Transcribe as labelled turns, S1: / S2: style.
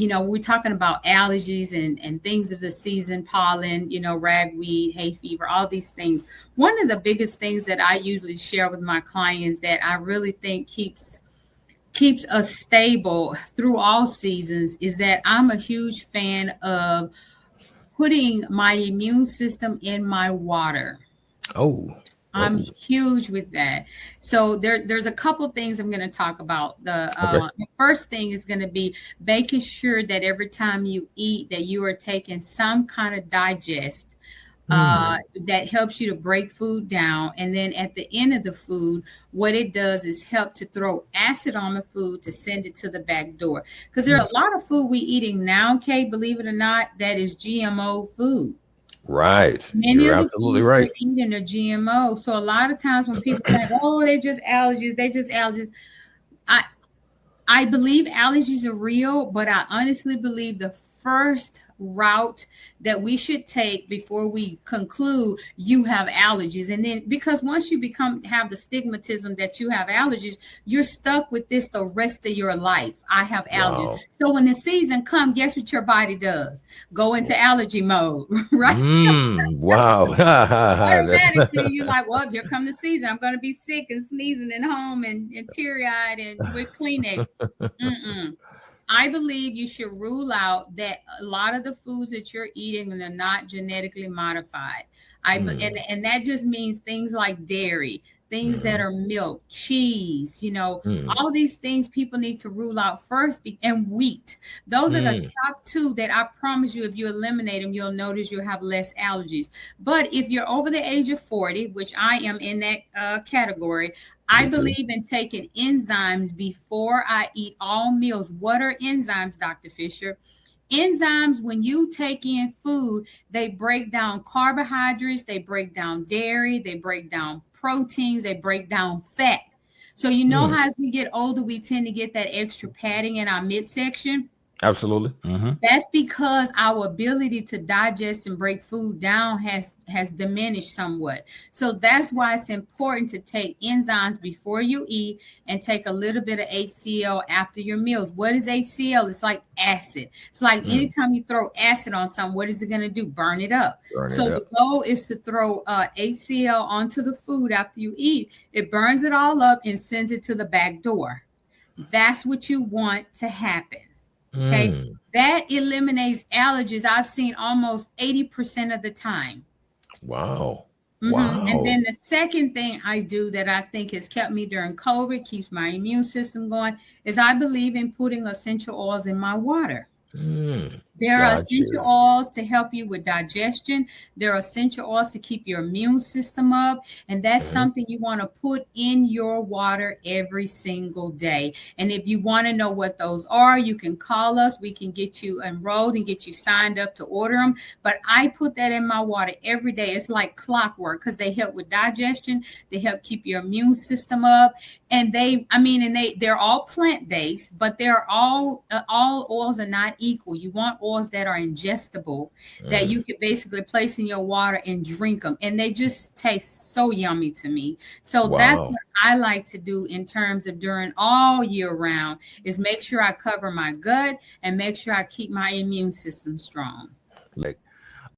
S1: we're talking about allergies and things of the season, pollen, ragweed, hay fever, all these things. One of the biggest things that I usually share with my clients that I really think keeps us stable through all seasons is that I'm a huge fan of putting my immune system in my water.
S2: Oh,
S1: I'm
S2: oh,
S1: huge with that. So there's a couple things I'm going to talk about.
S2: okay.
S1: The first thing is going to be making sure that every time you eat that you are taking some kind of digest
S2: Hmm.
S1: that helps you to break food down. And then at the end of the food, what it does is help to throw acid on the food to send it to the back door. Because there are a lot of food we eating now, Kate, believe it or not, that is GMO food.
S2: Right.
S1: Many
S2: You're
S1: of the
S2: absolutely
S1: foods we're
S2: right.
S1: eating are GMO. So a lot of times when people think, "Oh, they just allergies," I I believe allergies are real, but I honestly believe the first route that we should take before we conclude you have allergies, and then because once you become have the stigmatism that you have allergies, you're stuck with this the rest of your life. I have allergies.
S2: Wow.
S1: So when the season comes, guess what your body does? Go into allergy mode, right?
S2: Wow. That's
S1: Automatically you're like, well, here come the season. I'm going to be sick and sneezing at home and teary-eyed and with Kleenex. Mm-mm. I believe you should rule out that a lot of the foods that you're eating are not genetically modified. And that just means things like dairy, things that
S2: mm,
S1: are milk, cheese,
S2: mm,
S1: all these things people need to rule out first, and wheat. Those are the
S2: mm.
S1: top two that I promise you, if you eliminate them, you'll notice you'll have less allergies. But if you're over the age of 40, which I am in that category, I
S2: Me too.
S1: believe in taking enzymes before I eat all meals. What are enzymes, Dr. Fisher? Enzymes, when you take in food, they break down carbohydrates, they break down dairy, they break down proteins, they break down fat. So,
S2: Mm,
S1: how as we get older, we tend to get that extra padding in our midsection.
S2: absolutely.
S1: That's because our ability to digest and break food down has diminished somewhat. So that's why it's important to take enzymes before you eat and take a little bit of HCl after your meals. What is HCl? It's like acid. It's like
S2: Mm,
S1: anytime you throw acid on something, what is it going to do? Burn it up.
S2: burn
S1: So
S2: it
S1: the
S2: up.
S1: goal is to throw HCl onto the food after you eat. It burns it all up and sends it to the back door. That's what you want to happen. Okay.
S2: Mm,
S1: That eliminates allergies. I've seen almost 80% of the time.
S2: wow.
S1: And
S2: Wow.
S1: then the second thing I do that I think has kept me during COVID, keeps my immune system going, is I believe in putting essential oils in my water. There are essential
S2: Gotcha.
S1: oils to help you with digestion. There are essential oils to keep your immune system up. And that's
S2: Mhm.
S1: something you want to put in your water every single day. And if you want to know what those are, you can call us. We can get you enrolled and get you signed up to order them. But I put that in my water every day. It's like clockwork because they help with digestion. They help keep your immune system up. And they're all plant based, but they're all oils are not equal. You want oils that are ingestible, that
S2: Mm,
S1: you could basically place in your water and drink them, and they just taste so yummy to me. So that's
S2: wow.
S1: what I like to do in terms of during all year round is make sure I cover my gut and make sure I keep my immune system strong.